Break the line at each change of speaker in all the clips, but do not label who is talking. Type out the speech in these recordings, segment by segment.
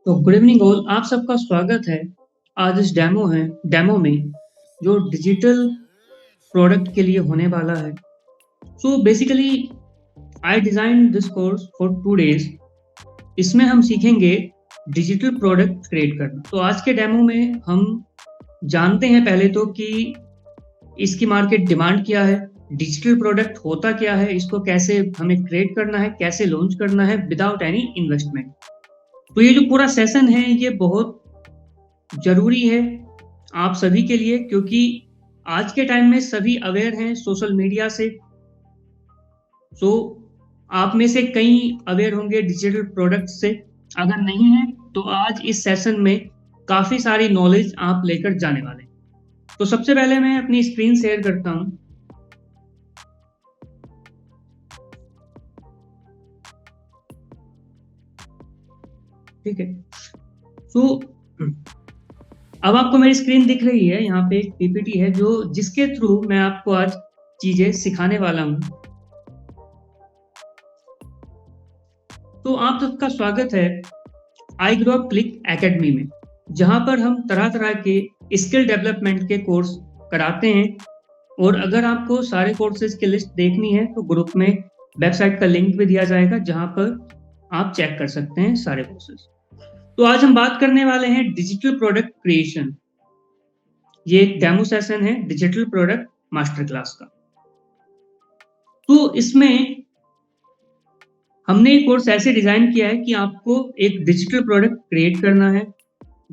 तो good evening all, आप सबका स्वागत है। आज इस डेमो में जो डिजिटल प्रोडक्ट के लिए होने वाला है। So basically I design this course for 2 days। इसमें हम सीखेंगे डिजिटल प्रोडक्ट क्रिएट करना। तो आज के डेमो में हम जानते हैं पहले तो कि इसकी मार्केट डिमांड क्या है, डिजिटल प्रोडक्ट होता क्या है, इसको कैसे हमें क्रिएट करना है, कैसे लॉन्च करना है विदाउट एनी इन्वेस्टमेंट। तो ये जो पूरा सेशन है ये बहुत ज़रूरी है आप सभी के लिए, क्योंकि आज के टाइम में सभी अवेयर हैं सोशल मीडिया से। सो आप में से कई अवेयर होंगे डिजिटल प्रोडक्ट से। अगर नहीं है तो आज इस सेशन में काफ़ी सारी नॉलेज आप लेकर जाने वाले हैं। तो सबसे पहले मैं अपनी स्क्रीन शेयर करता हूं। ठीक है, सो अब आपको मेरी स्क्रीन दिख रही है। यहाँ पे एक पीपीटी है जिसके थ्रू मैं आपको आज चीजें सिखाने वाला हूँ। तो आप सबका स्वागत है I grow up click academy में, जहाँ पर हम तरह तरह के स्किल डेवलपमेंट के कोर्स कराते हैं। और अगर आपको सारे कोर्सेज की लिस्ट देखनी है तो ग्रुप में वेबसाइट का लिंक भी दिया जाएगा, जहाँ पर आप चेक कर सकते हैं सारे कोर्सेज। तो आज हम बात करने वाले हैं डिजिटल प्रोडक्ट क्रिएशन। ये एक डेमो सेशन है डिजिटल प्रोडक्ट मास्टर क्लास का। तो इसमें हमने एक कोर्स ऐसे डिजाइन किया है कि आपको एक डिजिटल प्रोडक्ट क्रिएट करना है,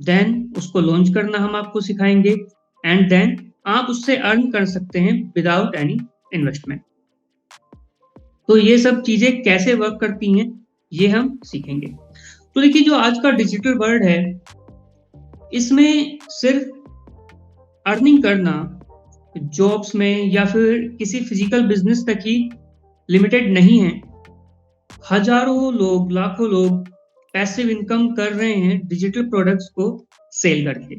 देन उसको लॉन्च करना हम आपको सिखाएंगे, एंड देन आप उससे अर्न कर सकते हैं विदाउट एनी इन्वेस्टमेंट। तो ये सब चीजें कैसे वर्क करती हैं ये हम सीखेंगे। तो देखिए, जो आज का डिजिटल वर्ल्ड है इसमें सिर्फ अर्निंग करना जॉब्स में या फिर किसी फिजिकल बिजनेस तक ही लिमिटेड नहीं है। हजारों लोग, लाखों लोग पैसिव इनकम कर रहे हैं डिजिटल प्रोडक्ट्स को सेल करके।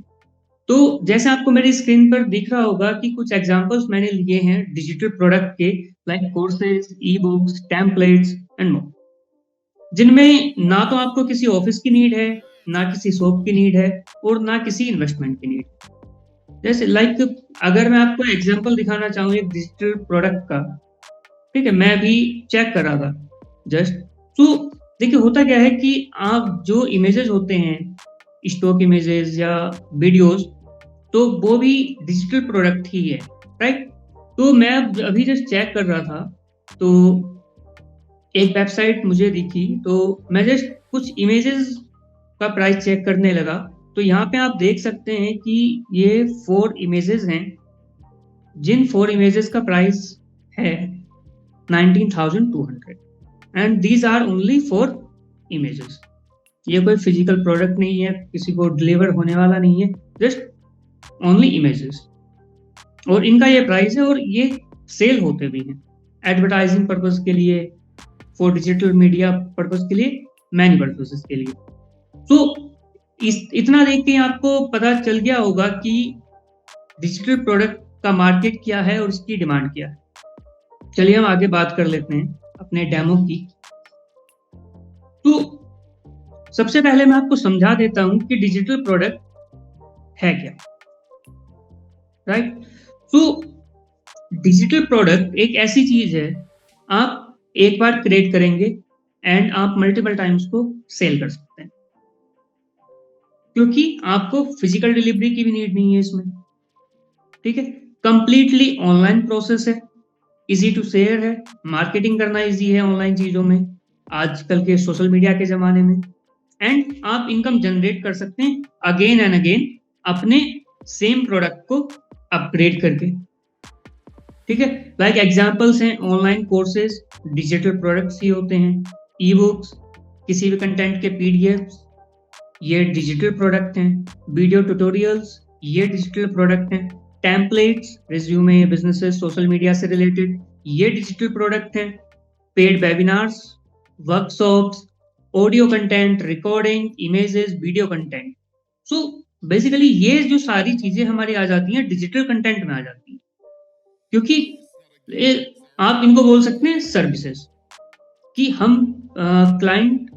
तो जैसे आपको मेरी स्क्रीन पर दिख रहा होगा कि कुछ एग्जांपल्स मैंने लिए हैं डिजिटल प्रोडक्ट के, like courses, e books, templates and more, जिनमें ना तो आपको किसी ऑफिस की नीड है, ना किसी शॉप की नीड है, और ना किसी इन्वेस्टमेंट की नीड। जैसे लाइक अगर मैं आपको एग्जांपल दिखाना चाहूँ एक डिजिटल प्रोडक्ट का, ठीक है, मैं अभी चेक कर रहा था जस्ट। तो देखिए, होता क्या है कि आप जो इमेजेस होते हैं, स्टॉक इमेजेस या वीडियोस, तो वो भी डिजिटल प्रोडक्ट ही है, राइट। तो मैं अभी जस्ट चेक कर रहा था, तो एक वेबसाइट मुझे दिखी, तो मैं जस्ट कुछ इमेजेस का प्राइस चेक करने लगा। तो यहाँ पे आप देख सकते हैं कि ये 4 इमेजेस हैं, जिन 4 इमेजेस का प्राइस है 19,200, and these are only 4 images. ये कोई फिजिकल प्रोडक्ट नहीं है, किसी को डिलीवर होने वाला नहीं है, जस्ट ओनली इमेजेस। और इनका ये प्राइस है, और ये सेल होते भी हैं एडवर्टाइजिंग पर्पस के लिए, फॉर डिजिटल मीडिया पर्पस के लिए, मैनी पर्पसेस के लिए। तो इतना देख के आपको पता चल गया होगा कि डिजिटल प्रोडक्ट का मार्केट क्या है और इसकी डिमांड क्या है। चलिए हम आगे बात कर लेते हैं अपने डेमो की। तो सबसे पहले मैं आपको समझा देता हूं कि डिजिटल प्रोडक्ट है क्या, राइट। तो डिजिटल प्रोडक्ट एक ऐसी चीज है, आप एक बार क्रिएट करेंगे एंड आप मल्टीपल टाइम्स को सेल कर सकते हैं, क्योंकि आपको फिजिकल डिलीवरी की भी नीड नहीं है इसमें। ठीक है, कंप्लीटली ऑनलाइन प्रोसेस है, इजी टू शेयर है, मार्केटिंग करना इजी है ऑनलाइन चीजों में, आजकल के सोशल मीडिया के जमाने में, एंड आप इनकम जनरेट कर सकते हैं अगेन एंड अगेन अपने सेम प्रोडक्ट को अपग्रेड करके। ठीक है, लाइक एग्जांपल्स हैं ऑनलाइन कोर्सेज, डिजिटल प्रोडक्ट्स ही होते हैं। ई बुक्स, किसी भी कंटेंट के पीडीएफ्स, ये डिजिटल प्रोडक्ट हैं। वीडियो ट्यूटोरियल्स, ये डिजिटल प्रोडक्ट हैं। Templates, resume, businesses, social media से रिलेटेड, ये डिजिटल प्रोडक्ट हैं। Paid webinars, workshops, audio content, recording, images, video content. So basically ये जो सारी चीजें हमारी आ जाती हैं डिजिटल कंटेंट में आ जाती हैं, क्योंकि आप इनको बोल सकते हैं सर्विसेज, कि हम क्लाइंट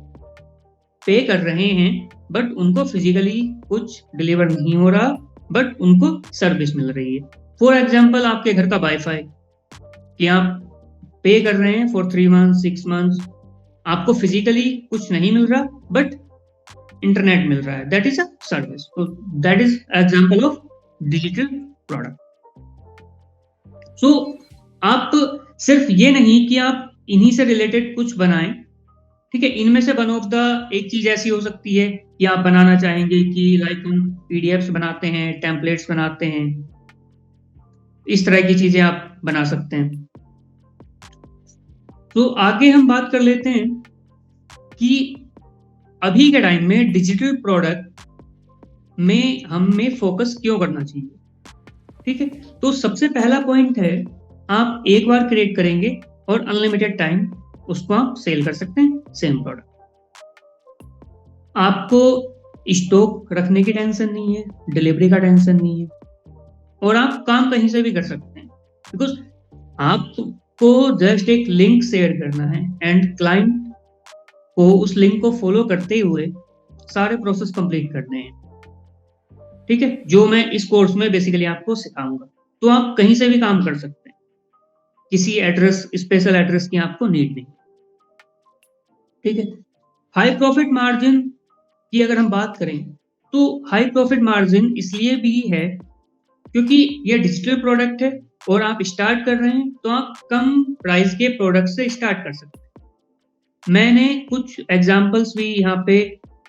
पे कर रहे हैं बट उनको फिजिकली कुछ डिलीवर नहीं हो रहा, बट उनको सर्विस मिल रही है। फॉर एग्जाम्पल आपके घर का वाईफाई कि आप पे कर रहे हैं फॉर 3 मंथ्स 6 मंथ्स, आपको फिजिकली कुछ नहीं मिल रहा बट इंटरनेट मिल रहा है, दैट इज अ सर्विस। तो that is example of digital product. So आप सिर्फ ये नहीं कि आप इन्हीं से रिलेटेड कुछ बनाएं, ठीक है, इनमें से वन ऑफ द एक चीज ऐसी हो सकती है कि आप बनाना चाहेंगे कि लाइक हम पीडीएफ्स बनाते हैं, टेम्पलेट्स बनाते हैं, इस तरह की चीजें आप बना सकते हैं। तो आगे हम बात कर लेते हैं कि अभी के टाइम में डिजिटल प्रोडक्ट में हमें फोकस क्यों करना चाहिए, ठीक है। तो सबसे पहला पॉइंट है, आप एक बार क्रिएट करेंगे और अनलिमिटेड टाइम उसको आप सेल कर सकते हैं, सेम प्रोडक्ट। आपको स्टॉक रखने की टेंशन नहीं है, डिलीवरी का टेंशन नहीं है, और आप काम कहीं से भी कर सकते हैं, बिकॉज आपको जस्ट एक लिंक शेयर करना है एंड क्लाइंट को उस लिंक को फॉलो करते हुए सारे प्रोसेस कंप्लीट करने हैं, ठीक है, जो मैं इस कोर्स में बेसिकली आपको सिखाऊंगा। तो आप कहीं से भी काम कर सकते हैं, किसी एड्रेस, स्पेशल एड्रेस की आपको नीड नहीं, ठीक है। हाई प्रॉफिट मार्जिन की अगर हम बात करें तो हाई प्रॉफिट मार्जिन इसलिए भी है क्योंकि ये डिजिटल प्रोडक्ट है और आप स्टार्ट कर रहे हैं, तो आप कम प्राइस के प्रोडक्ट से स्टार्ट कर सकते हैं। मैंने कुछ एग्जांपल्स भी यहाँ पे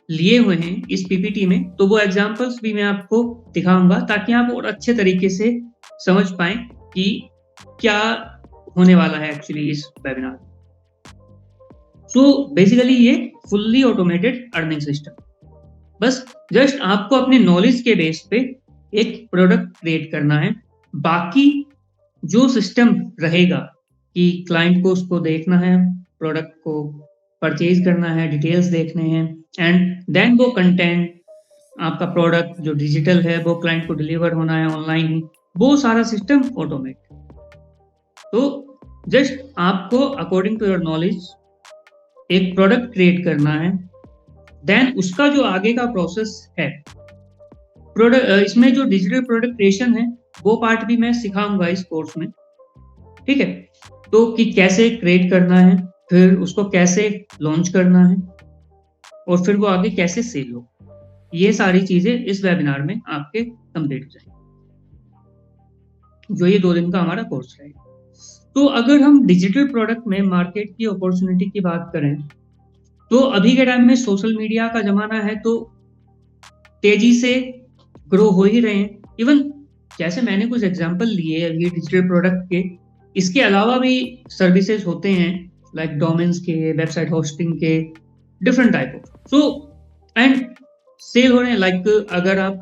लिए हुए हैं इस पीपीटी में, तो वो एग्जांपल्स भी मैं आपको दिखाऊंगा ताकि आप और अच्छे तरीके से समझ पाएं कि क्या होने वाला है एक्चुअली इस वेबिनार। सो बेसिकली ये फुल्ली ऑटोमेटेड अर्निंग सिस्टम, बस जस्ट आपको अपने नॉलेज के बेस पे एक प्रोडक्ट क्रिएट करना है। बाकी जो सिस्टम रहेगा कि क्लाइंट को उसको देखना है, प्रोडक्ट को परचेज करना है, डिटेल्स देखने हैं, एंड देन वो कंटेंट, आपका प्रोडक्ट जो डिजिटल है वो क्लाइंट को डिलीवर होना है ऑनलाइन ही, वो सारा सिस्टम ऑटोमेट। तो जस्ट आपको अकॉर्डिंग टू योर नॉलेज एक प्रोडक्ट क्रिएट करना है, देन उसका जो आगे का प्रोसेस है, प्रोडक्ट इसमें जो डिजिटल प्रोडक्ट क्रिएशन है वो पार्ट भी मैं सिखाऊंगा इस कोर्स में, ठीक है। तो कि कैसे क्रिएट करना है, फिर उसको कैसे लॉन्च करना है, और फिर वो आगे कैसे सेल हो, ये सारी चीजें इस वेबिनार में आपके कंप्लीट हो जाएंगी, जो ये 2 दिन का हमारा कोर्स रहेगा। तो अगर हम डिजिटल प्रोडक्ट में मार्केट की अपॉर्चुनिटी की बात करें तो अभी के टाइम में सोशल मीडिया का जमाना है, तो तेजी से ग्रो हो ही रहे हैं। इवन जैसे मैंने कुछ एग्जांपल लिए ये डिजिटल प्रोडक्ट के, इसके अलावा भी सर्विसेज होते हैं लाइक डोमेन्स के, वेबसाइट होस्टिंग के, different type of, so and sell हो रहे हैं। लाइक अगर आप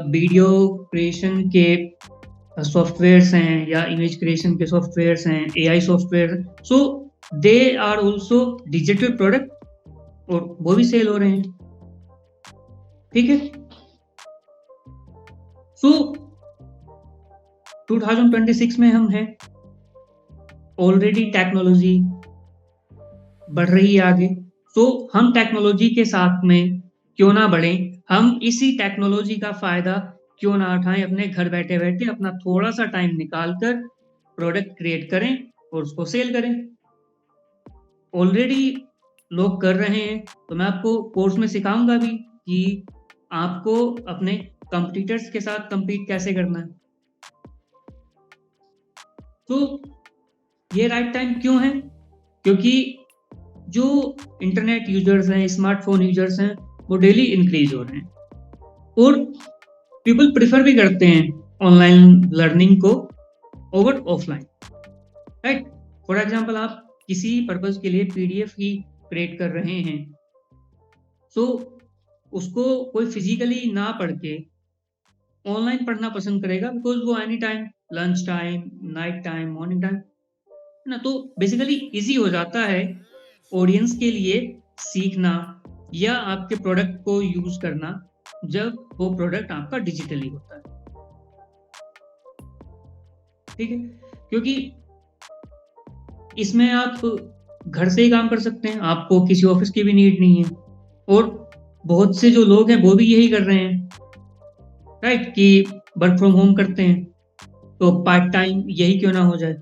वीडियो क्रिएशन के सॉफ्टवेयर्स हैं या इमेज क्रिएशन के सॉफ्टवेयर्स हैं, AI software, so they are also digital product और वो भी सेल हो रहे हैं, ठीक है। सो 2026 में हम हैं, ऑलरेडी टेक्नोलॉजी बढ़ रही है आगे, तो हम टेक्नोलॉजी के साथ में क्यों ना बढ़ें, हम इसी टेक्नोलॉजी का फायदा क्यों ना उठाएं, अपने घर बैठे बैठे अपना थोड़ा सा टाइम निकालकर प्रोडक्ट क्रिएट करें और उसको सेल करें। ऑलरेडी लोग कर रहे हैं, तो मैं आपको कोर्स में सिखाऊंगा भी कि आपको अपने कंपटीटर्स के साथ compete कैसे करना है। तो ये राइट टाइम क्यों है, क्योंकि जो इंटरनेट यूजर्स हैं, स्मार्टफोन यूजर्स हैं, वो डेली इंक्रीज हो रहे हैं और पीपल प्रिफर भी करते हैं ऑनलाइन लर्निंग को over offline, right. For example आप किसी पर्पज के लिए पीडीएफ ही क्रिएट कर रहे हैं, तो उसको कोई फिजिकली ना पढ़ के ऑनलाइन पढ़ना पसंद करेगा, बिकॉज वो any time, lunch time, night time, morning time है ना, तो बेसिकली इजी हो जाता है ऑडियंस के लिए सीखना या आपके प्रोडक्ट को यूज करना जब वो प्रोडक्ट आपका डिजिटली होता है, ठीक है। क्योंकि इसमें आप घर से ही काम कर सकते हैं, आपको किसी ऑफिस की भी नीड नहीं है, और बहुत से जो लोग हैं वो भी यही कर रहे हैं, राइट, कि वर्क फ्रॉम होम करते हैं, तो पार्ट टाइम यही क्यों ना हो जाए,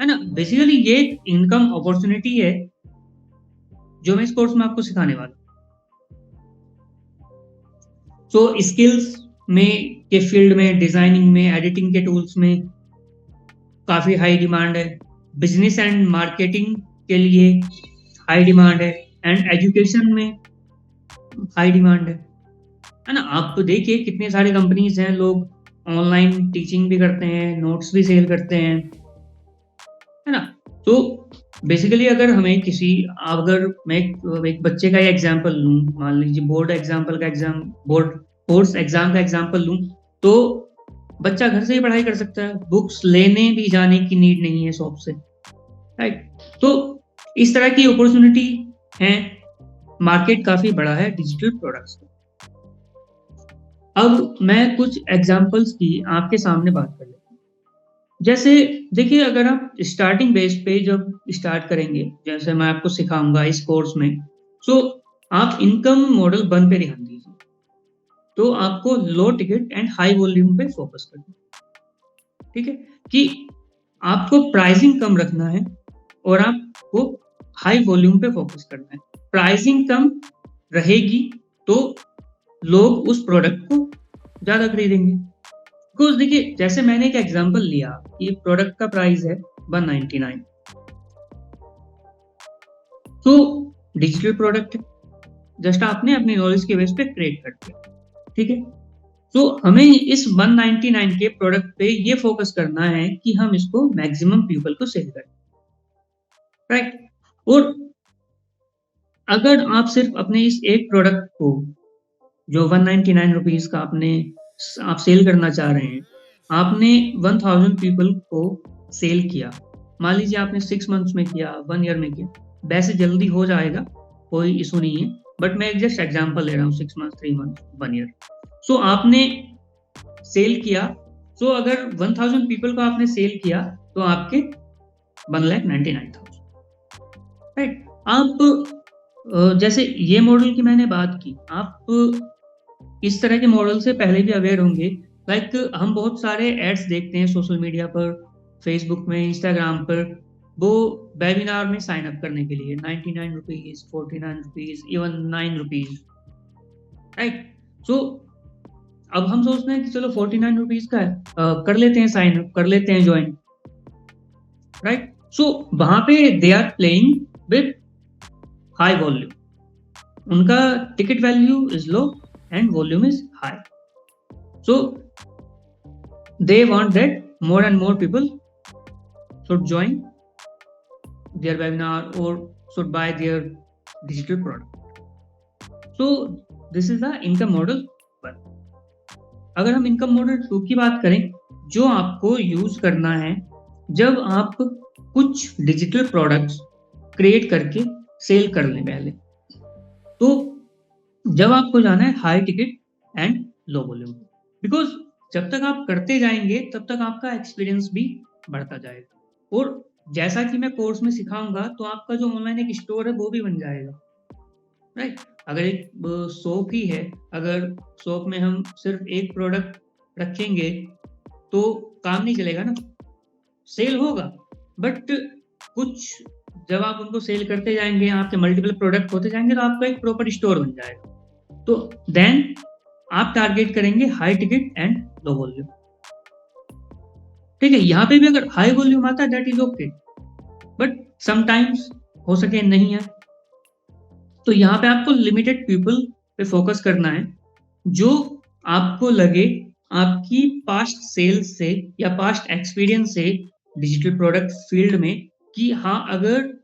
है ना? बेसिकली ये इनकम अपॉर्चुनिटी है जो मैं इस कोर्स में आपको सिखाने वाला हूँ। सो स्किल्स में के फील्ड में, डिजाइनिंग में, एडिटिंग के टूल्स में काफी हाई डिमांड है। बिजनेस एंड मार्केटिंग के लिए हाई डिमांड है, एंड एजुकेशन में हाई डिमांड है ना? आप तो देखिए कितने सारे कंपनीज हैं, लोग ऑनलाइन टीचिंग भी करते हैं, नोट्स भी सेल करते हैं, है ना? तो बेसिकली अगर मैं एक बच्चे का एग्जांपल लूं, मान लीजिए बोर्ड एग्जाम का एग्जांपल लूं, तो बच्चा घर से ही पढ़ाई कर सकता है, बुक्स लेने भी जाने की नीड नहीं है शॉप से, राइट? तो इस तरह की अपॉर्चुनिटी है, मार्केट काफी बड़ा है डिजिटल प्रोडक्ट्स का। अब मैं कुछ एग्जांपल्स की आपके सामने बात कर लेता हूँ। जैसे देखिए, अगर आप स्टार्टिंग बेस पे जब स्टार्ट करेंगे, जैसे मैं आपको सिखाऊंगा इस कोर्स में, सो आप इनकम मॉडल 1 पे ध्यान दीजिए। तो आपको लो टिकट एंड हाई वॉल्यूम पे फोकस करना है, ठीक है? कि आपको प्राइसिंग कम रखना है और आपको हाई वॉल्यूम पे फोकस करना है। प्राइसिंग कम रहेगी तो लोग उस प्रोडक्ट को ज़्यादा खरीदेंगे। बिकॉज़ देखिए, जैसे मैंने एक एग्जांपल लिया कि प्रोडक्ट का प्राइस है 199, तो डिजिटल प्रोडक्ट है, जस्ट आपने अपनी नॉलेज के बेस पे क्रिएट कर दिया, ठीक है? तो हमें इस 199 के प्रोडक्ट पे ये फोकस करना है कि हम इसको मैक्सिमम पीपल को सेल करें, राइट? और अगर आप सिर्फ अपने इस एक प्रोडक्ट को, जो 199 रुपीस का आप सेल करना चाह रहे हैं, आपने 1000 पीपल को सेल किया, मान लीजिए आपने 6 मंथ्स में किया, 1 ईयर में किया, वैसे जल्दी हो जाएगा, कोई इशू नहीं है, बट मैं एक जस्ट एग्जांपल ले रहा हूँ, 6 मंथ्स, 3 मंथ्स, 1 ईयर। सो आपने सेल किया, सो अगर 1000 पीपल को आपने सेल किया तो आपके 1,99,000, राइट? आप जैसे ये मॉडल की मैंने बात की, आप इस तरह के मॉडल से पहले भी अवेयर होंगे। लाइक हम बहुत सारे एड्स देखते हैं सोशल मीडिया पर, फेसबुक में, इंस्टाग्राम पर, वो वेबिनार में साइन अप करने के लिए 99 rupees, 49 rupees, even 9 rupees, right? So अब हम सोचते हैं कि चलो 49 रुपीज का है, कर लेते हैं साइन अप, कर लेते हैं ज्वाइन, राइट? सो वहां पे they are playing with high volume, उनका ticket value is low and volume is high, so they want that more and more people should join their webinar or should buy their digital product. So this is the income model 1. अगर हम income model 2 की बात करें, जो आपको use करना है जब आप कुछ डिजिटल प्रोडक्ट्स क्रिएट करके सेल कर लें पहले, तो जब आपको जाना है high ticket and low volume, because जब तक आप करते जाएंगे तब तक आपका एक्सपीरियंस भी बढ़ता जाएगा, और जैसा कि मैं कोर्स में सिखाऊंगा तो आपका जो ऑनलाइन एक स्टोर है वो भी बन जाएगा, राइट? अगर एक शॉप ही है, अगर शॉप में हम सिर्फ एक प्रोडक्ट रखेंगे तो काम नहीं चलेगा ना, सेल होगा, बट कुछ जब आप उनको सेल करते जाएंगे, आपके मल्टीपल प्रोडक्ट होते जाएंगे, तो आपका एक प्रॉपर स्टोर बन जाएगा। तो देन आप टारगेट करेंगे high ticket and low volume, ठीक है? यहाँ पे भी अगर हाई वॉल्यूम आता है that is okay, but sometimes हो सके नहीं है, तो यहाँ पे आपको लिमिटेड पीपल पे फोकस करना है, जो आपको लगे आपकी पास्ट सेल्स से या पास्ट एक्सपीरियंस से डिजिटल प्रोडक्ट फील्ड में, कि हाँ, अगर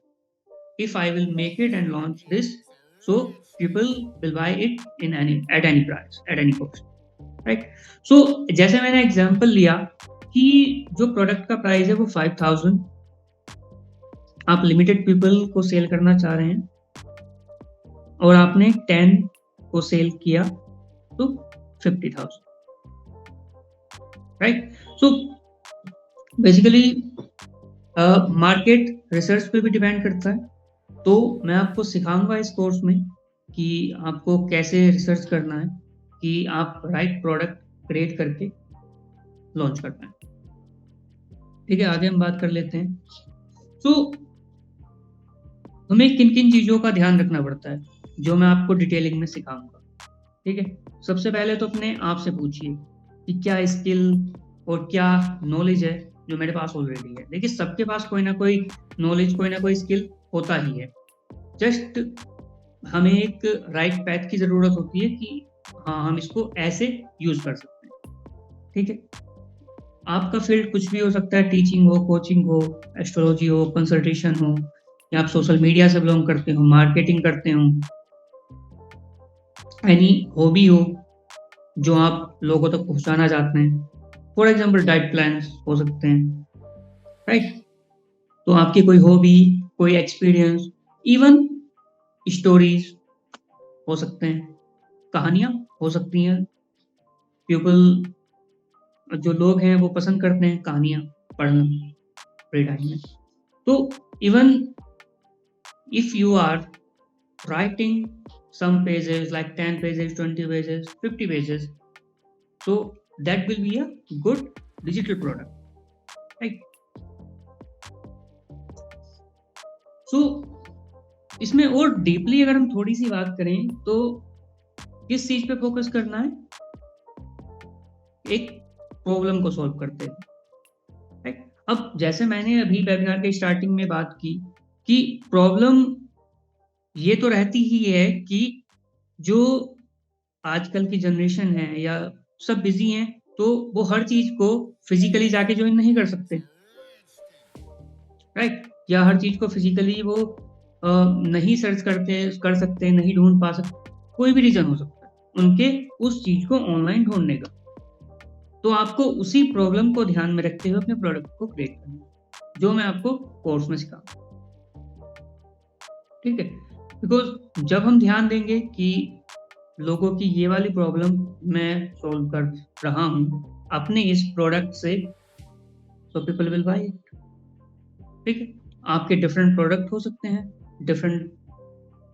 if I will make it and launch this, so people will buy it at any price, at any cost, right? So जैसे मैंने एग्जांपल लिया कि जो प्रोडक्ट का प्राइस है वो 5000, आप लिमिटेड पीपल को सेल करना चाह रहे हैं और आपने 10 को सेल किया तो 50,000, right? So basically market research पे भी डिपेंड करता है, तो मैं आपको सिखाऊंगा इस कोर्स में कि आपको कैसे रिसर्च करना है कि आप राइट प्रोडक्ट क्रिएट करके लॉन्च कर पाएँ। ठीक है, आगे हम बात कर लेते हैं। तो हमें किन-किन चीज़ों का ध्यान रखना पड़ता है, जो मैं आपको डिटेलिंग में सिखाऊँगा। ठीक है? सबसे पहले तो अपने आप से पूछिए कि क्या स्किल और क्या नॉलेज है जो मेरे पास ऑलरेडी है। देखिए, सबके पास कोई ना कोई नॉलेज, कोई ना कोई स्किल होता ही है। जस्ट हमें एक राइट पैथ की ज़रूरत होती है कि हाँ, हम इसको ऐसे यूज़ कर सकते हैं। ठीक है? आपका फ़ील्ड कुछ भी हो सकता है, टीचिंग हो, कोचिंग हो, एस्ट्रोलॉजी हो, कंसल्टेशन हो, या आप सोशल मीडिया से बिलॉन्ग करते हो, मार्केटिंग करते हो, एनी हॉबी हो जो आप लोगों तक पहुँचाना चाहते हैं। फॉर एग्ज़ाम्पल डाइट प्लान्स हो सकते हैं, राइट? तो आपकी कोई हॉबी, कोई एक्सपीरियंस, इवन स्टोरीज़ हो सकते हैं, कहानियाँ हो सकती हैं। पीपल जो लोग हैं वो पसंद करते हैं कहानियाँ पढ़ना फ्री टाइम में। तो even if you are writing some pages like 10 pages, 20 pages, 50 pages, so that will be a good digital product, right? So इसमें और डीपली अगर हम थोड़ी सी बात करें तो किस चीज़ पे फोकस करना है? एक प्रॉब्लम को सॉल्व करते हैं, राइट? अब जैसे मैंने अभी वेबिनार के स्टार्टिंग में बात की कि प्रॉब्लम ये तो रहती ही है कि जो आजकल की जनरेशन है या सब बिज़ी हैं, तो वो हर चीज़ को फिज़िकली जाके जॉइन नहीं कर सकते, राइट? या हर चीज़ को फिज़िकली वो नहीं सर्च कर सकते, नहीं ढूँढ पा सकते, कोई भी रीज़न हो सकता है, उनके उस चीज़ को ऑनलाइन ढूँढने का। तो आपको उसी प्रॉब्लम को ध्यान में रखते हुए अपने प्रोडक्ट को क्रिएट करना है, जो मैं आपको कोर्स में सिखाऊँगा, ठीक है? बिकॉज़ जब हम ध्यान देंगे कि लोगों की ये वाली प्रॉब्लम मैं सॉल्व कर रहा हूँ अपने इस प्रोडक्ट से, so people will buy it, ठीक है? आपके डिफरेंट प्रोडक्ट हो सकते हैं, डिफरेंट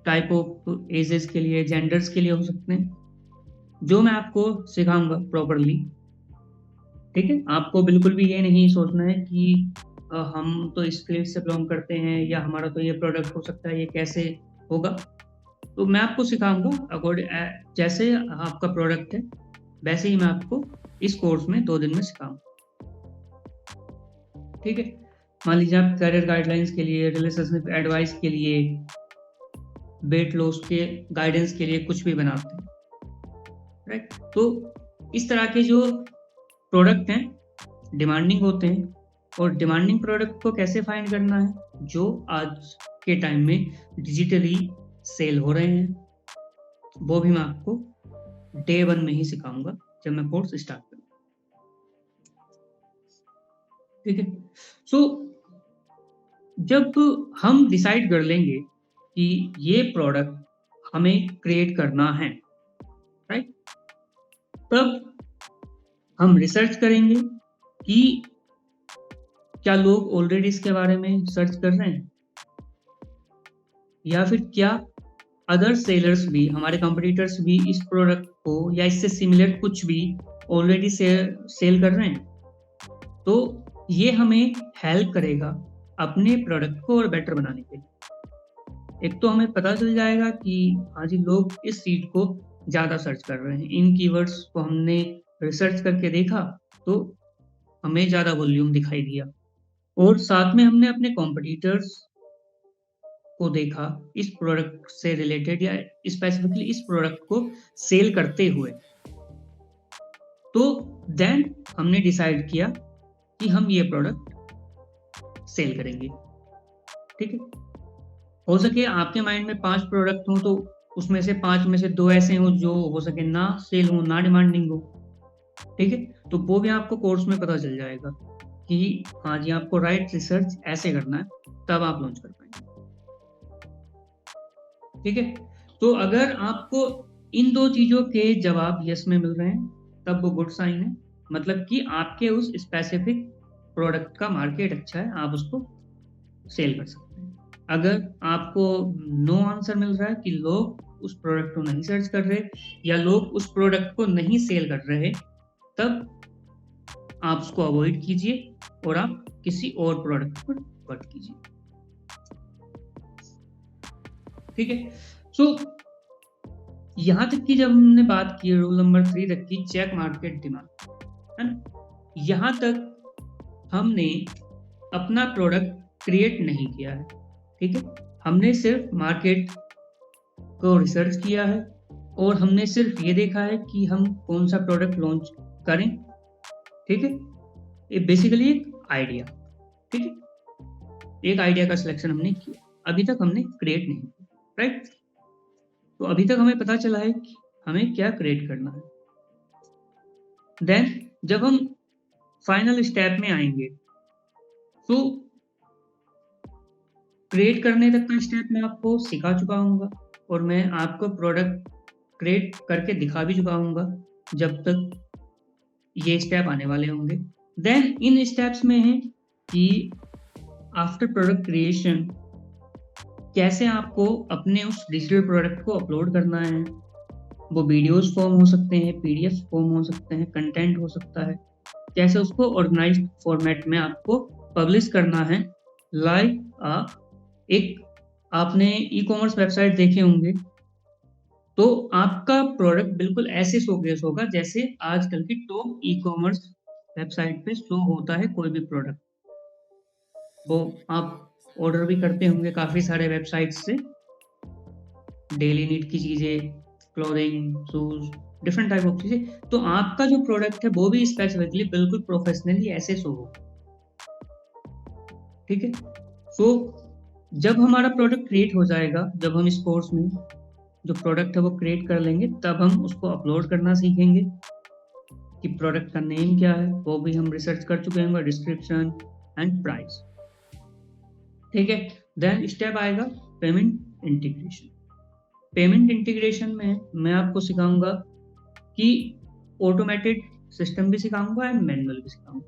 टाइप ऑफ एजेस के लिए, जेंडर्स के लिए हो सकते हैं, जो मैं आपको सिखाऊँगा प्रॉपर्ली, ठीक है? आपको बिल्कुल भी ये नहीं सोचना है कि हम तो इस फील्ड से बिलॉन्ग करते हैं या हमारा तो ये प्रोडक्ट हो सकता है, ये कैसे होगा? तो मैं आपको सिखाऊँगा जैसे आपका प्रोडक्ट है, वैसे ही मैं आपको इस कोर्स में 2 दिन में सिखाऊँगा, ठीक है? मान लीजिए आप करियर गाइडलाइंस के लिए, रिलेशनशिप एडवाइस के लिए, वेट लॉस के गाइडेंस के लिए कुछ भी बनाते हैं, राइट? तो इस तरह के जो प्रोडक्ट हैं, डिमांडिंग होते हैं और डिमांडिंग प्रोडक्ट को कैसे फाइंड करना है, जो आज के टाइम में डिजिटली सेल हो रहे हैं, वो भी मैं आपको डे 1 में ही सिखाऊँगा, जब मैं कोर्स स्टार्ट करूँगा, ठीक है? सो जब हम डिसाइड कर लेंगे कि ये प्रोडक्ट हमें क्रिएट करना है, राइट? तब हम रिसर्च करेंगे कि क्या लोग ऑलरेडी इसके बारे में सर्च कर रहे हैं? या फिर क्या अदर सेलर्स भी, हमारे कॉम्पिटिटर्स भी इस प्रोडक्ट को या इससे सिमिलर कुछ भी ऑलरेडी सेल कर रहे हैं? तो ये हमें हेल्प करेगा अपने प्रोडक्ट को और बेटर बनाने के लिए। एक तो हमें पता चल जाएगा कि हाँ जी, लोग इस चीज़ को ज़्यादा सर्च कर रहे हैं। इन कीवर्ड्स को हमने रिसर्च करके देखा, तो हमें ज़्यादा वॉल्यूम दिखाई दिया और साथ में हमने अपने कॉम्पिटिटर्स को देखा इस प्रोडक्ट से रिलेटेड या स्पेसिफिकली इस प्रोडक्ट को सेल करते हुए। तो देन हमने डिसाइड किया कि हम ये प्रोडक्ट सेल करेंगे, ठीक है? हो सके आपके माइंड में 5 प्रोडक्ट हों, तो उसमें से 5 में से 2 ऐसे हों जो हो सके ना सेल हों, ना डिमांडिंग हो, ठीक है? तो वो भी आपको कोर्स में पता चल जाएगा कि हाँ जी, आपको राइट रिसर्च ऐसे करना है, तब आप लॉन्च कर पाएँगे, ठीक है? तो अगर आपको इन 2 चीज़ों के जवाब येस में मिल रहे हैं, तब वो गुड साइन है। मतलब कि आपके उस स्पेसिफिक प्रोडक्ट का मार्केट अच्छा है, आप उसको सेल कर सकते हैं। अगर आपको नो आंसर मिल रहा है कि लोग उस प्रोडक्ट को नहीं सर्च कर रहे या लोग उस प्रोडक्ट को नहीं सेल कर रहे, तब आप उसको अवॉइड कीजिए और आप किसी और प्रोडक्ट पर वर्क कीजिए। ठीक है। सो यहाँ तक की जब हमने बात की रूल नंबर 3 तक की, चेक मार्केट डिमांड, है ना, यहाँ तक हमने अपना प्रोडक्ट क्रिएट नहीं किया है। ठीक है, हमने सिर्फ मार्केट को रिसर्च किया है और हमने सिर्फ ये देखा है कि हम कौन सा प्रोडक्ट लॉन्च करें। ठीक है, ये बेसिकली एक आइडिया। ठीक है, एक आइडिया का सिलेक्शन हमने किया, अभी तक हमने क्रिएट नहीं किया, राइट। तो अभी तक हमें पता चला है कि हमें क्या क्रिएट करना है। देन जब हम फाइनल स्टेप में आएंगे तो क्रिएट करने तक का स्टेप मैं आपको सिखा चुका हूँगा और मैं आपको प्रोडक्ट क्रिएट करके दिखा भी चुका हूँगा जब तक ये स्टेप आने वाले होंगे। देन इन स्टेप्स में है कि आफ्टर प्रोडक्ट क्रिएशन कैसे आपको अपने उस डिजिटल प्रोडक्ट को अपलोड करना है। वो वीडियोस फॉर्म हो सकते हैं, पीडीएफ फॉर्म हो सकते हैं, कंटेंट हो सकता है। कैसे उसको ऑर्गेनाइज्ड फॉर्मेट में आपको पब्लिश करना है। लाइक एक आपने ई कॉमर्स वेबसाइट देखे होंगे, तो आपका प्रोडक्ट बिल्कुल ऐसे शोकेस होगा जैसे आजकल की टॉप ई कॉमर्स वेबसाइट पे शो होता है कोई भी प्रोडक्ट। वो आप ऑर्डर भी करते होंगे काफ़ी सारे वेबसाइट्स से, डेली नीड की चीज़ें, clothing, shoes, different type of चीज़ें। तो आपका जो प्रोडक्ट है वो भी स्पेसिफिकली बिल्कुल प्रोफेशनली ऐसे शो होगा। ठीक है, सो जब हमारा प्रोडक्ट क्रिएट हो जाएगा, जब हम इस कोर्स में जो प्रोडक्ट है वो क्रिएट कर लेंगे, तब हम उसको अपलोड करना सीखेंगे कि प्रोडक्ट का नेम क्या है, वो भी हम रिसर्च कर चुके होंगे, डिस्क्रिप्शन एंड प्राइस। ठीक है, देन स्टेप आएगा पेमेंट इंटीग्रेशन। पेमेंट इंटीग्रेशन में मैं आपको सिखाऊंगा कि ऑटोमेटेड सिस्टम भी सिखाऊंगा एंड मैनुअल भी सिखाऊंगा।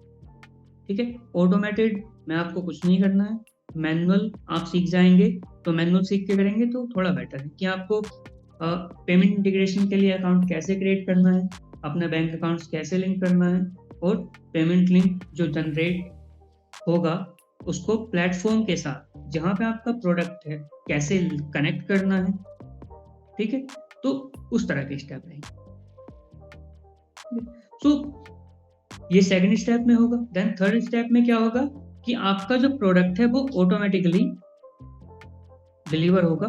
ठीक है, ऑटोमेटेड में आपको कुछ नहीं करना है, मैनुअल आप सीख जाएंगे। तो मैनुअल सीख के करेंगे तो थोड़ा बेटर है कि आपको पेमेंट इंटीग्रेशन के लिए अकाउंट कैसे क्रिएट करना है, अपना बैंक अकाउंट्स कैसे लिंक करना है, और पेमेंट लिंक जो जनरेट होगा उसको प्लेटफॉर्म के साथ जहाँ पे आपका प्रोडक्ट है कैसे कनेक्ट करना है। ठीक है, तो उस तरह के स्टेप रहेंगे। सो ये सेकंड स्टेप में होगा। देन थर्ड स्टेप में क्या होगा कि आपका जो प्रोडक्ट है वो ऑटोमेटिकली डिलीवर होगा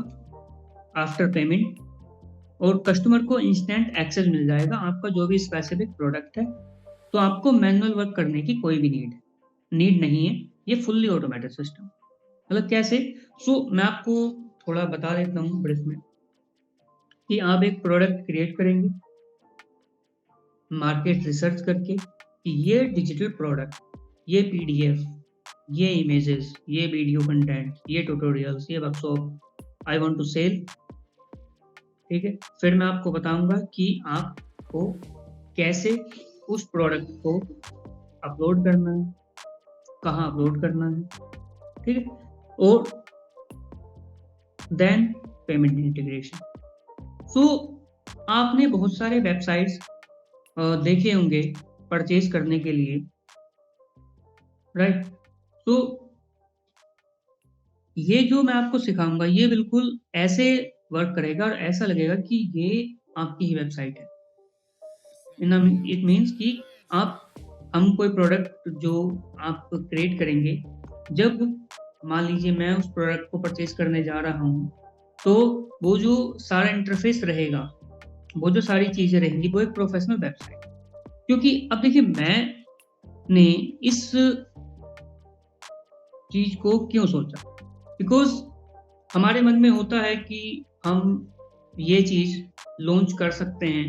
आफ्टर पेमेंट और कस्टमर को इंस्टेंट एक्सेस मिल जाएगा आपका जो भी स्पेसिफिक प्रोडक्ट है। तो आपको मैनुअल वर्क करने की कोई भी नीड नहीं है, ये फुल्ली ऑटोमेटेड सिस्टम। मतलब कैसे? मैं आपको थोड़ा बता देता हूँ ब्रीफ में कि आप एक प्रोडक्ट क्रिएट करेंगे मार्केट रिसर्च करके कि ये डिजिटल प्रोडक्ट, ये पीडीएफ, ये इमेजेस, ये वीडियो कंटेंट, ये ट्यूटोरियल्स, ये workshop I want to sell. ठीक है, फिर मैं आपको बताऊंगा कि आपको कैसे उस प्रोडक्ट को अपलोड करना है, कहाँ अपलोड करना है। ठीक है, और देन पेमेंट इंटीग्रेशन। आपने बहुत सारे वेबसाइट्स देखे होंगे परचेज करने के लिए, राइट। ये जो मैं आपको सिखाऊंगा ये बिल्कुल ऐसे वर्क करेगा और ऐसा लगेगा कि ये आपकी ही वेबसाइट है। इट मीन्स कि हम कोई प्रोडक्ट जो आप क्रिएट करेंगे, जब मान लीजिए मैं उस प्रोडक्ट को परचेज करने जा रहा हूँ, तो वो जो सारा इंटरफेस रहेगा, वो जो सारी चीज़ें रहेंगी, वो एक प्रोफेशनल वेबसाइट। क्योंकि अब देखिए मैंने इस चीज़ को क्यों सोचा, बिकॉज हमारे मन में होता है कि हम ये चीज़ लॉन्च कर सकते हैं,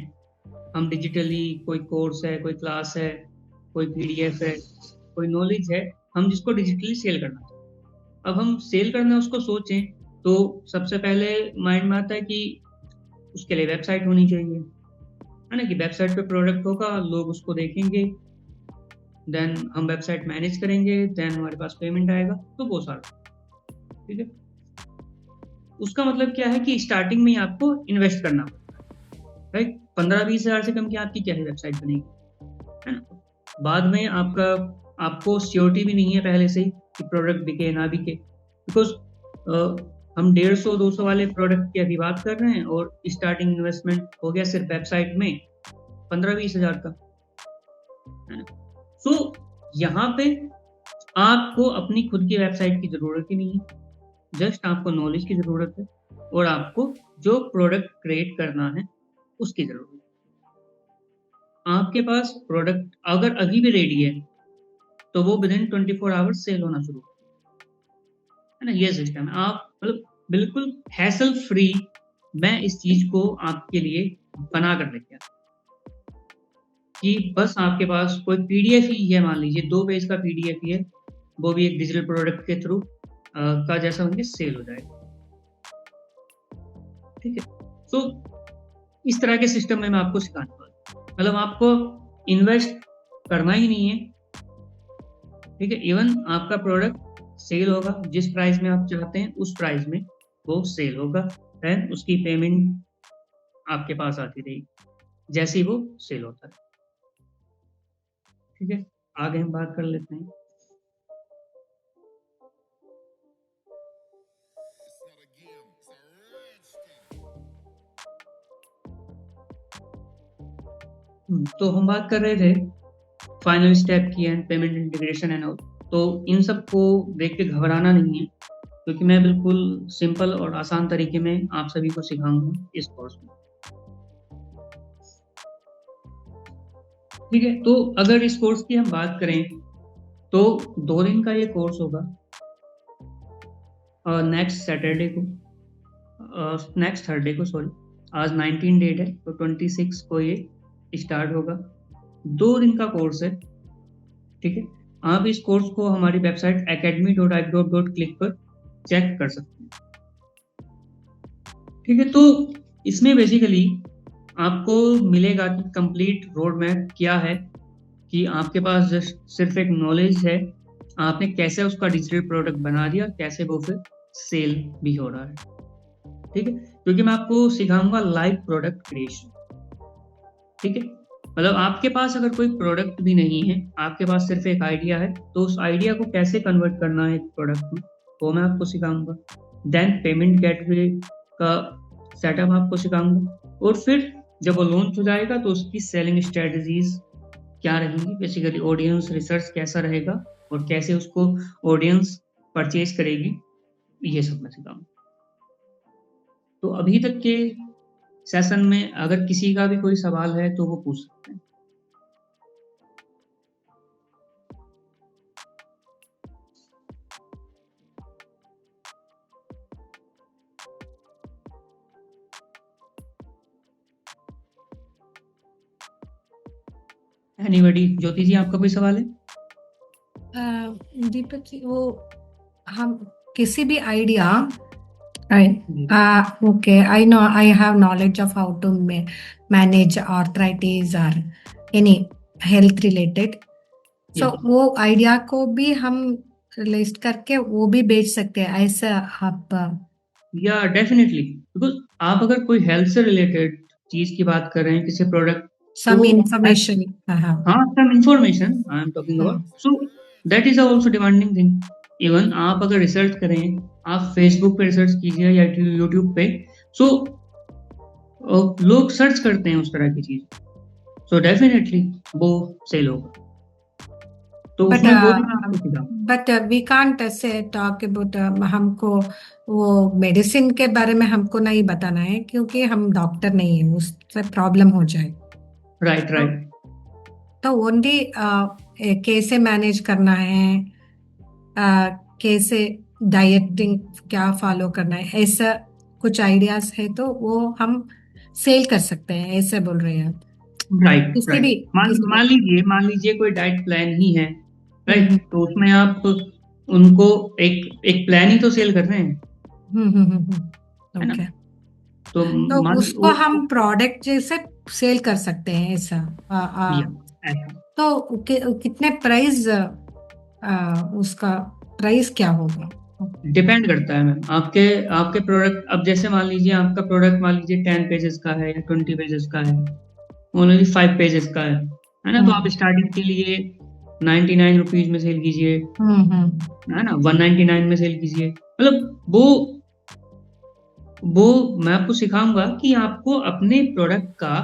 हम डिजिटली कोई कोर्स है, कोई क्लास है, कोई पीडीएफ है, कोई नॉलेज है, हम जिसको डिजिटली सेल करना चाहते हैं। अब हम सेल करना उसको सोचें तो सबसे पहले माइंड में आता है कि उसके लिए वेबसाइट होनी चाहिए, है ना, कि वेबसाइट पे प्रोडक्ट होगा, लोग उसको देखेंगे, देन हम वेबसाइट मैनेज करेंगे, देन हमारे पास पेमेंट आएगा, तो वो सारा। ठीक है, उसका मतलब क्या है कि स्टार्टिंग में ही आपको इन्वेस्ट करना पड़ता है, राइट? 15-20 हज़ार से कम की आपकी क्या है वेबसाइट बनेगी, है ना? बाद में आपको सिक्योरिटी भी नहीं है पहले से ही कि प्रोडक्ट बिके ना बिके, बिकॉज़ हम 150-200 वाले प्रोडक्ट की अभी बात कर रहे हैं और स्टार्टिंग इन्वेस्टमेंट हो गया सिर्फ वेबसाइट में 15-20 हज़ार का, है ना? सो यहाँ पे आपको अपनी खुद की वेबसाइट की ज़रूरत ही नहीं है, जस्ट आपको नॉलेज की ज़रूरत है और आपको जो प्रोडक्ट क्रिएट करना है, उसकी ज़रूरत है। आपके पास प्रोडक्ट अगर अभी भी रेडी है, तो वो विदिन 24 आवर्स सेल होना शुरू है ना? ये सिस्टम है। आप मतलब बिल्कुल हैसल फ्री मैं इस चीज़ को आपके लिए बना कर लेके आया कि बस आपके पास कोई पीडीएफ ही है, मान लीजिए 2 पेज का पीडीएफ ही है, वो भी एक डिजिटल प्रोडक्ट के थ्रू का जैसा उनके सेल हो जाएगा। ठीक है? सो इस तरह के सिस्टम में मैं आपको सिखाने वाला हूँ। मतलब आपको इन्वेस्ट करना ही नहीं है, ठीक है? इवन आपका प्रोडक्ट सेल होगा, जिस प्राइस में आप चाहते हैं, उस प्राइस में वो सेल होगा, देन उसकी पेमेंट आपके पास आती रहेगी, जैसे ही वो सेल होता है। ठीक है? आगे हम बात कर लेते हैं। तो हम बात कर रहे थे फाइनल स्टेप की and payment integration and all. तो इन सब को देख के घबराना नहीं है, क्योंकि मैं बिल्कुल सिंपल और आसान तरीके में आप सभी को सिखाऊँगा इस कोर्स में। ठीक है? तो अगर इस कोर्स की हम बात करें, तो 2 दिन का ये कोर्स होगा। नेक्स्ट सैटरडे को नेक्स्ट थर्सडे को सॉरी, आज 19 डेट है, तो 26 को ये स्टार्ट होगा। 2 दिन का कोर्स है, ठीक है? आप इस कोर्स को हमारी वेबसाइट academy.igrowth.click पर चेक कर सकते हैं। ठीक है? तो इसमें बेसिकली आपको मिलेगा कि कंप्लीट रोड मैप क्या है, कि आपके पास जस्ट सिर्फ एक नॉलेज है, आपने कैसे उसका डिजिटल प्रोडक्ट बना दिया, कैसे वो फिर सेल भी हो रहा है। ठीक है? क्योंकि मैं आपको सिखाऊँगा लाइव प्रोडक्ट क्रिएशन। ठीक है? मतलब आपके पास अगर कोई प्रोडक्ट भी नहीं है, आपके पास सिर्फ एक आइडिया है, तो उस आइडिया को कैसे कन्वर्ट करना है एक प्रोडक्ट में, वो मैं आपको सिखाऊँगा। देन पेमेंट गेटवे का सेटअप आपको सिखाऊँगा और फिर जब वो लॉन्च हो जाएगा तो उसकी सेलिंग स्ट्रैटेजीज़ क्या रहेंगी, बेसिकली ऑडियंस रिसर्च कैसा रहेगा और कैसे उसको ऑडियंस परचेज़ करेगी, ये सब मैं सिखाऊँगा। तो अभी तक के सेशन में अगर किसी का भी कोई सवाल है तो वो पूछ सकते हैं। एनीबॉडी? ज्योति जी, आपका कोई सवाल है?
दीपक जी, वो हम किसी भी आइडिया,
जी।
okay, I know I have knowledge of how to manage arthritis or any health related. So
yes.
वो आइडिया को भी हम लिस्ट करके वो भी बेच सकते हैं, ऐसा आप?
या डेफ़िनिटली, बिकॉज़ आप अगर कोई हेल्थ से रिलेटेड चीज़ की बात कर रहे हैं, किसी प्रोडक्ट, तो
सम इंफॉर्मेशन। हाँ।
हाँ, some information I am talking about. So that is also demanding thing. Even आप अगर रिसर्च करें, आप फेसबुक पे रिसर्च कीजिए या यूट्यूब पे, सो लोग सर्च करते हैं उस तरह की चीज़, सो डेफ़िनिटली वो सेल होगा। तो
बट
उसमें वो भी मैं आपको सिखाऊँगा।
But we can't say talk about, हमको वो मेडिसिन के बारे में हमको नहीं बताना है, क्योंकि हम डॉक्टर नहीं है, उससे प्रॉब्लम हो जाए।
राइट,
तो
राइट।
तो ओनली कैसे मैनेज करना है, कैसे डाइटिंग क्या फॉलो करना है, ऐसा कुछ आइडियाज है तो वो हम सेल कर सकते हैं, ऐसे बोल रहे हैं आप?
राइट,
किसी
राइट।
भी
मान
किसी भी।
मान लीजिए मान लीजिए कोई डाइट प्लान ही है, राइट?
हम्म
तो उसमें आप उनको एक एक प्लान ही तो सेल कर रहे हैं, है ना?
ओके।
तो
तो
मान ली
उसको हम प्रोडक्ट जैसे सेल कर सकते हैं, ऐसा?
या ऐसा।
तो कितने प्राइस, उसका प्राइस क्या होगा?
डिपेंड करता है मैम, आपके आपके प्रोडक्ट, अब जैसे मान लीजिए आपका प्रोडक्ट मान लीजिए 10 पेजेस का है या 20 पेजेस का है, ओनली 5 पेजेस का है ना, तो आप
हम्म
स्टार्टिंग के लिए 99 रुपीज में सेल कीजिए, है ना, 199 में सेल कीजिए, मतलब वो मैं आपको सिखाऊंगा कि आपको अपने प्रोडक्ट का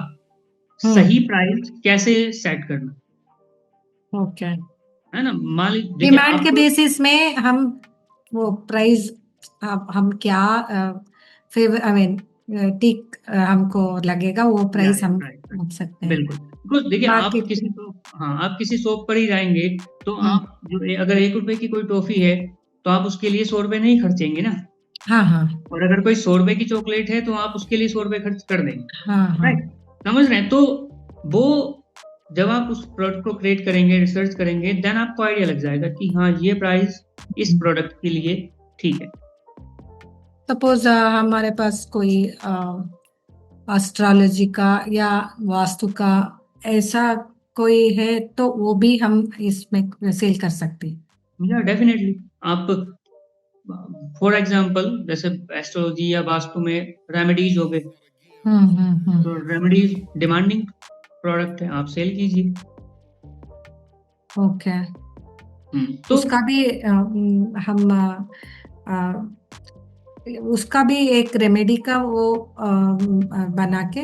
सही
हम्म
प्राइस कैसे सेट करना,
ओके।
है ना। मान लीजिए देखिए
डिमांड के
आप,
बेसिस में हम वो प्राइस, हम क्या फिर आई मीन ठीक हमको लगेगा वो
या
प्राइस हम
राइट राइट,
रख सकते हैं।
बिल्कुल बिल्कुल। देखिए आप
मार्केट।
किसी तो, हाँ आप किसी शॉप पर ही जाएंगे, तो
हम्म
आप जो अगर 1 रुपए की कोई टॉफी है, तो आप उसके लिए 100 रुपए नहीं खर्चेंगे ना,
हाँ हाँ
और अगर कोई 100 रुपए की चॉकलेट है तो आप उसके लिए 100 रुपए खर्च कर देंगे,
हाँ हाँ।
राइट। समझ रहे हैं, तो वो जब आप उस प्रोडक्ट को क्रिएट करेंगे, रिसर्च करेंगे, देन आपको आइडिया लग जाएगा कि हाँ ये प्राइस इस प्रोडक्ट के लिए ठीक है।
सपोज हमारे पास कोई एस्ट्रोलॉजी का या वास्तु का ऐसा कोई है तो वो भी हम इसमें सेल कर सकते हैं।
या डेफिनेटली, आप फॉर एग्जांपल जैसे एस्ट्रोलॉजी या वास्तु में रेमेडीज हो गए, तो
हम्म।
रेमेडीज डिमांडिंग प्रोडक्ट है, आप सेल कीजिए।
ओके।
तो
उसका भी हम उसका भी एक रेमेडी का वो बना के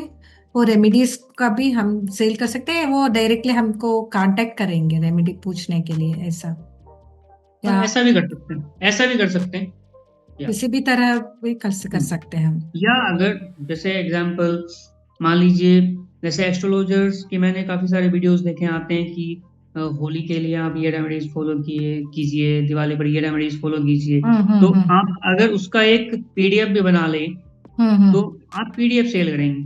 वो रेमेडीज का भी हम सेल कर सकते हैं। वो डायरेक्टली हमको कांटेक्ट करेंगे रेमेडी पूछने के लिए, ऐसा या
ऐसा भी कर सकते हैं, ऐसा भी कर सकते हैं, या
किसी भी तरह भी कर
हम्म,
सकते हैं हम।
या अगर जैसे एग्जांपल मान लीजिए, जैसे एस्ट्रोलॉजर्स की मैंने काफी सारे वीडियोस देखे आते हैं कि होली के लिए आप ये रेमेडीज फॉलो कीजिए, दिवाली पर ये रेमेडीज फॉलो कीजिए, तो आप
हम्म।
अगर उसका एक पीडीएफ भी बना लें, तो
हम्म।
आप पीडीएफ सेल करेंगे,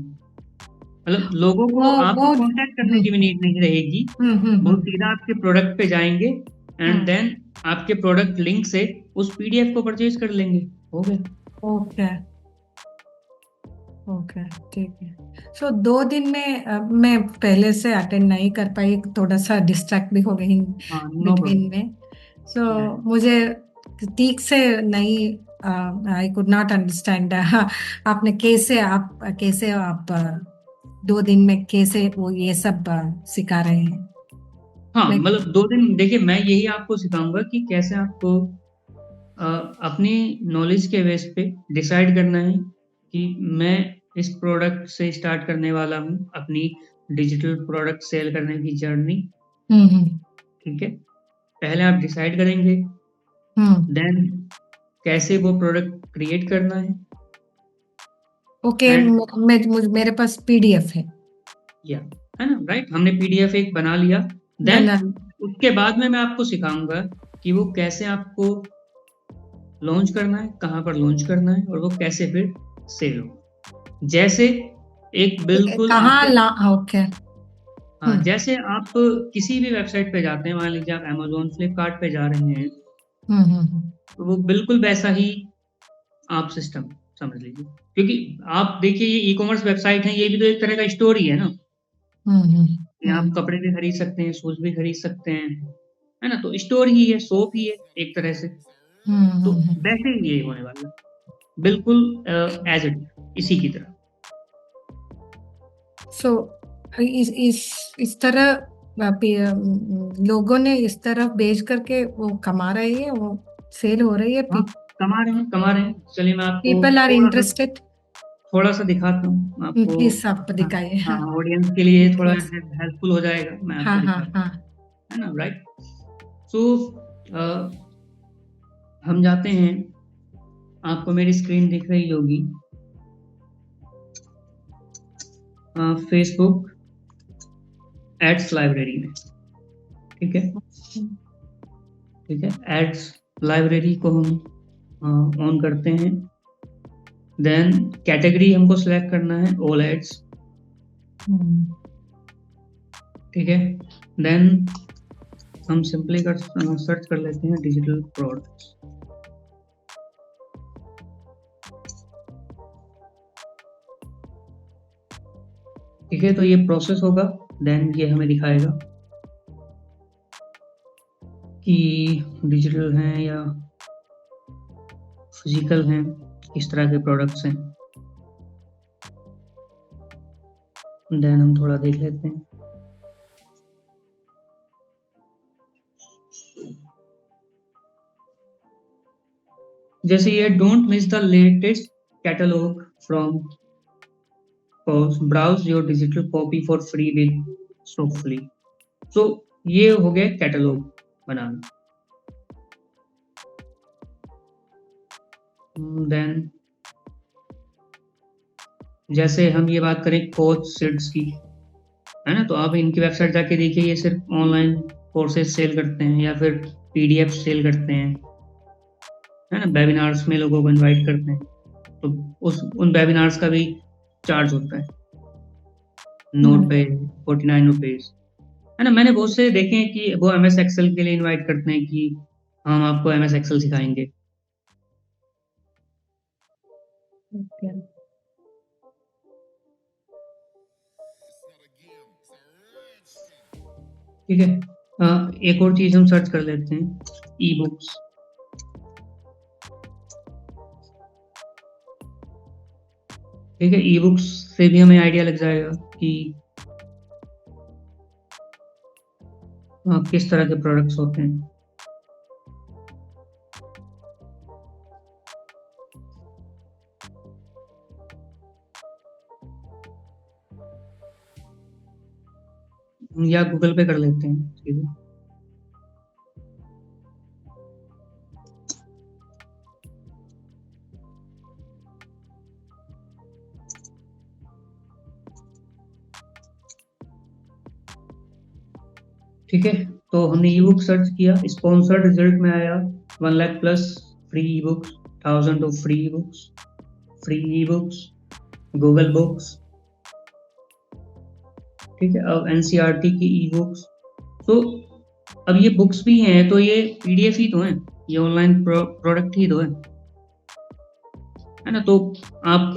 मतलब लोगों को
वो
आपको कांटेक्ट करने की भी नीड नहीं रहेगी, वो
हम्म।
सीधा आपके प्रोडक्ट पे जाएंगे, एंड
हम्म।
देन आपके प्रोडक्ट लिंक से उस पीडीएफ को परचेज कर लेंगे, हो गया।
ओके ओके ठीक है। सो 2 दिन में मैं पहले से अटेंड नहीं कर पाई, थोड़ा सा डिस्ट्रैक्ट भी हो गई
हाँ नो
बिटवीन
प्रॉब्लम।
में। सो मुझे ठीक से नहीं, आई कुड नॉट अंडरस्टैंड आपने कैसे आप 2 दिन में कैसे वो ये सब सिखा रहे हैं।
हाँ
मैं
मतलब 2 दिन, देखिए मैं यही आपको सिखाऊंगा कि कैसे आपको अ, अपनी नॉलेज के बेस पे डिसाइड करना है कि मैं इस प्रोडक्ट से स्टार्ट करने वाला हूँ अपनी डिजिटल प्रोडक्ट सेल करने की जर्नी,
हम्म।
ठीक है। पहले आप डिसाइड करेंगे,
हम्म।
देन कैसे वो प्रोडक्ट क्रिएट करना
ओके।
है, एंड
मेरे पास पीडीएफ है।
या, है ना, राइट, हमने पीडीएफ एक बना लिया, देन
बना।
उसके बाद में मैं आपको सिखाऊंगा कि वो कैसे आपको लॉन्च करना है, कहाँ पर लॉन्च करना है, और वो कैसे फिर सेल हो, जैसे एक बिल्कुल
कहाँ
आपके,
ला। ओके।
हाँ जैसे आप किसी भी वेबसाइट पे जाते हैं, मान लीजिए आप अमेजोन फ्लिपकार्ट पे जा रहे हैं,
हम्म।
तो वो बिल्कुल वैसा ही आप सिस्टम समझ लीजिए, क्योंकि आप देखिए ये ई कॉमर्स वेबसाइट है, ये भी तो एक तरह का स्टोर ही है ना,
हम्म।
कि आप कपड़े भी खरीद सकते हैं, शूज भी खरीद सकते हैं, है ना, तो स्टोर ही है, शॉप ही है एक तरह से, तो
हम्म।
वैसे ही ये होने वाला है, बिल्कुल एज इट, इसी की तरह।
सो इस तरह लोगों ने इस तरह बेच करके वो कमा रहे हैं, वो सेल हो रही है।
हाँ कमा रहे हैं, कमा रहे हैं, चलिए मैं आपको
पीपल आर इंटरेस्टेड।
थोड़ा सा दिखाता हूँ आपको,
प्लीज आप
हाँ
दिखाइए।
हाँ,
हाँ
ऑडियंस के लिए थोड़ा
प्लीज।
हेल्पफुल हो जाएगा, मैं
हाँ
आपको
हाँ
दिखाता
हाँ।
हूँ, है ना, राइट। सो हम जाते हैं, आपको मेरी स्क्रीन दिख रही होगी, फेसबुक एड्स लाइब्रेरी में, ठीक है, ठीक है, एड्स लाइब्रेरी को हम ऑन करते हैं, देन कैटेगरी हमको सिलेक्ट करना है ऑल एड्स,
हम्म।
ठीक है, देन हम सिंपली सर्च कर लेते हैं डिजिटल प्रोडक्ट्स, ठीक है, तो ये प्रोसेस होगा, देन ये हमें दिखाएगा कि डिजिटल हैं या फिजिकल हैं, किस तरह के प्रोडक्ट्स हैं, देन हम थोड़ा देख लेते हैं। जैसे ये don't miss the latest catalogue from browse your digital copy for free with softly. तो ये हो गया कैटलॉग बनाना। देन जैसे हम ये बात करें कोच सीड्स की, है ना, तो आप इनकी वेबसाइट जाके देखिए, ये सिर्फ ऑनलाइन कोर्सेज सेल करते हैं या फिर पीडीएफ सेल करते हैं, है ना, वेबिनार्स में लोगों को इनवाइट करते हैं, तो उन वेबिनार्स का भी चार्ज होता है, नोट पे 49 रुपीज, है ना। मैंने बहुत से देखे हैं कि वो MS एक्सेल के लिए इनवाइट करते हैं कि हम आपको MS एक्सेल सिखाएंगे।
Okay.
ठीक है, एक और चीज हम सर्च कर लेते हैं, ई बुक्स। ठीक है, ई बुक्स से भी हमें आइडिया लग जाएगा कि किस तरह के प्रोडक्ट्स होते हैं। या गूगल पे कर लेते हैं सीधे। ठीक है, तो हमने ई बुक सर्च किया, स्पॉन्सर्ड रिजल्ट में आया 1 lakh plus free e books, 1000 of free books, free e books, Google books. ठीक है, अब एनसीईआरटी की ई बुक्स। तो अब ये बुक्स भी हैं, तो ये पीडीएफ ही तो हैं, ये ऑनलाइन प्रोडक्ट ही तो है ना। तो आप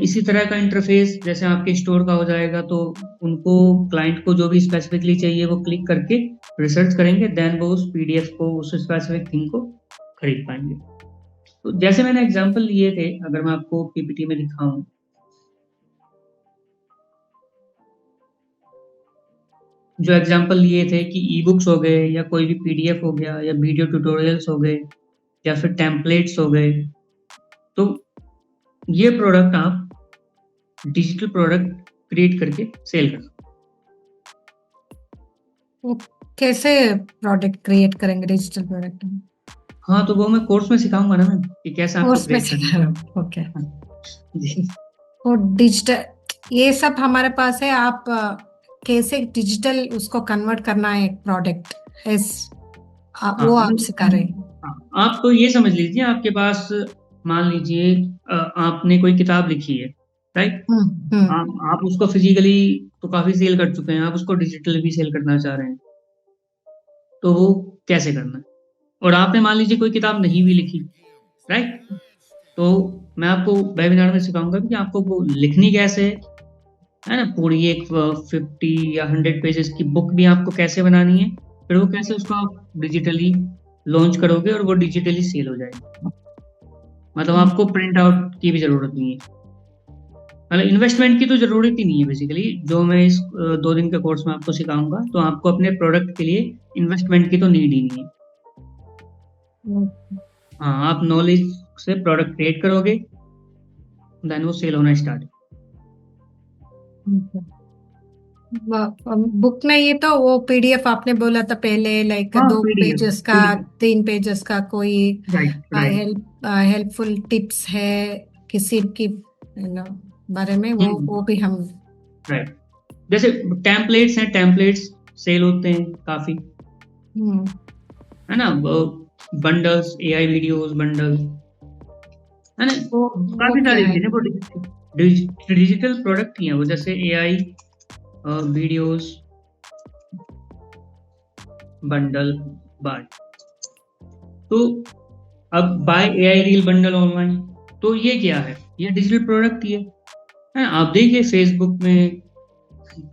इसी तरह का इंटरफेस जैसे आपके स्टोर का हो जाएगा, तो उनको क्लाइंट को जो भी स्पेसिफिकली चाहिए वो क्लिक करके रिसर्च करेंगे, देन वो उस पीडीएफ को, उस स्पेसिफिक थिंग को खरीद पाएंगे। तो जैसे मैंने एग्जांपल लिए थे, अगर मैं आपको पीपीटी में दिखाऊं, जो एग्जांपल लिए थे कि ई बुक्स हो गए या कोई भी पीडीएफ हो गया या वीडियो ट्यूटोरियल्स हो गए या फिर टेम्पलेट्स हो गए, तो ये प्रोडक्ट आप डिजिटल प्रोडक्ट क्रिएट करके सेल कर सकते
वो कैसे प्रोडक्ट क्रिएट करेंगे डिजिटल प्रोडक्ट?
हाँ, तो वो मैं कोर्स में सिखाऊंगा ना मैम, कि कैसे आपको
कोर्स में
क्रिएट करना
सिखा
है।
रहे हो? ओके।
जी।
वो डिजिटल ये सब हमारे पास है, आप कैसे डिजिटल उसको कन्वर्ट करना है एक प्रोडक्ट, एस
हाँ,
वो आप
मतलब
सिखा रहे हैं।
हाँ, आप तो ये समझ लीजिए, आपके पास मान लीजिए आपने कोई किताब लिखी है, राइट।
हम्म।
आप उसको फिजिकली तो काफी सेल कर चुके हैं, आप उसको डिजिटल भी सेल करना चाह रहे हैं, तो वो कैसे करना है। और आपने मान लीजिए कोई किताब नहीं भी लिखी, राइट, तो मैं आपको वेबिनार में सिखाऊंगा कि आपको वो लिखनी कैसे है ना, पूरी एक 50 या 100 पेजेस की बुक भी आपको कैसे बनानी है, फिर वो कैसे उसको आप डिजिटली लॉन्च करोगे और वो डिजिटली सेल हो जाएगी। मतलब आपको प्रिंट आउट की भी जरूरत नहीं है, मतलब इन्वेस्टमेंट की तो जरूरत ही नहीं है बेसिकली। जो मैं इस 2 दिन के कोर्स में आपको सिखाऊंगा, तो आपको अपने प्रोडक्ट के लिए इन्वेस्टमेंट की तो नीड ही नहीं है। हाँ, आप नॉलेज से प्रोडक्ट क्रिएट करोगे, देन वो सेल होना स्टार्ट।
बुक में ये तो वो पीडीएफ आपने बोला था पहले, लाइक
हाँ,
2 पेजेस का,
पीडीएफ,
3 पेजेस का कोई
राइट राइट।
हेल्पफुल टिप्स है किसी की बारे में, वो भी हम
राइट, जैसे टेम्पलेट्स हैं, टेम्पलेट्स सेल होते हैं काफी, है ना, बंडल्स, एआई वीडियोस बंडल, है ना,
वो
काफी
क्या
सारी
है?
चीजें वो डिजिटल प्रोडक्ट ही हैं वो, जैसे एआई वीडियोस बंडल बाय। तो अब buy AI reel bundle online, तो ये क्या है, ये डिजिटल प्रोडक्ट ही है ना। आप देखिए फेसबुक में,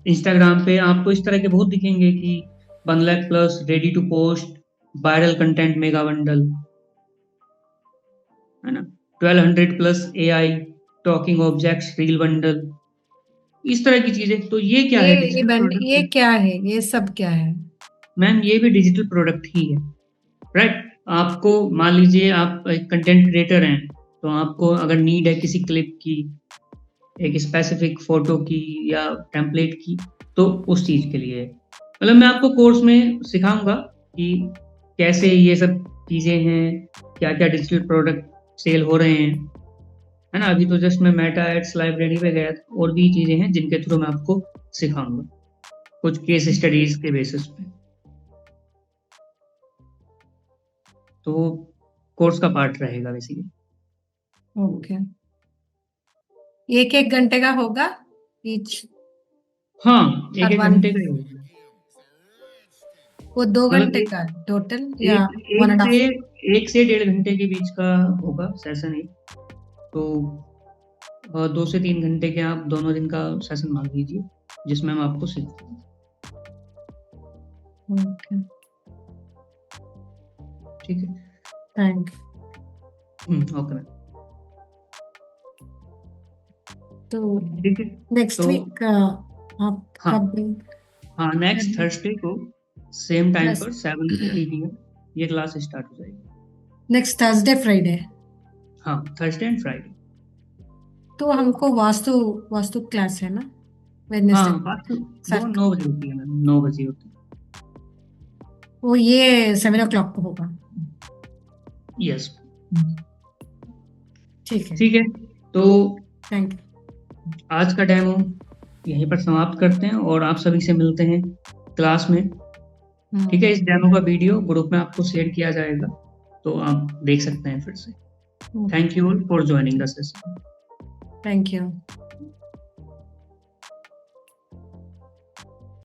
इंस्टाग्राम पे आपको इस तरह के बहुत दिखेंगे कि 1 lakh plus ready to post viral content mega bundle, है ना, 1200 plus AI, talking objects, reel bundle, इस तरह की चीजें। तो ये क्या है? डिजिटल
ये
प्रोडक्ट।
क्या है, ये सब क्या है?
मैम ये भी डिजिटल प्रोडक्ट ही है, राइट। आपको मान लीजिए आप एक कंटेंट क्रिएटर हैं, तो आपको अगर नीड है किसी क्लिप की, एक स्पेसिफिक फोटो की या टेम्पलेट की, तो उस चीज के लिए मतलब मैं आपको कोर्स में सिखाऊंगा कि कैसे ये सब चीजें हैं, क्या क्या डिजिटल प्रोडक्ट सेल हो रहे हैं, है ना। अभी तो जस्ट मैं मेटा एड्स लाइब्रेरी पे गया था, और भी चीजें हैं जिनके थ्रू मैं आपको सिखाऊंगा कुछ केस स्टडीज के बेसिस पे। तो वो कोर्स का पार्ट रहेगा बेसिकली।
ओके, 1-1 घंटे का होगा ईच?
हाँ, एक
और
एक
वन,
घंटे का ही होगा।
वो 2
मतलब
घंटे का टोटल या
एक
वन एंड हाफ?
एक से 1.5 घंटे के बीच का होगा सेशन एक। तो 2 से 3 घंटे के आप दोनों दिन का सेशन मान लीजिए, जिसमें हम आपको सिखाएंगे।
ओके,
ठीक है।
थैंक।
Okay ma'am.
तो
ठीक है।
नेक्स्ट
तो
वीक आप
हाँ
कब?
हाँ, नेक्स्ट थर्सडे को सेम टाइम पर 7 PM ये क्लास स्टार्ट हो जाएगी।
Next Thursday Friday?
हाँ, थर्सडे एंड फ्राइडे।
तो हमको वास्तु वास्तु क्लास है ना
हाँ,
वेडनेसडे?
बात तो वो
सर
9 बजे होती है मैम, 9 बजे होती
वो ये 7 o'clock को होगा?
है। यस।
ठीक है,
ठीक है। तो
थैंक यू।
आज का डेमो यहीं पर समाप्त करते हैं और आप सभी से मिलते हैं क्लास में। ठीक है। इस डेमो का वीडियो ग्रुप में आपको शेयर किया जाएगा, तो आप देख सकते हैं फिर से। Thank you all for joining the session.
Thank you.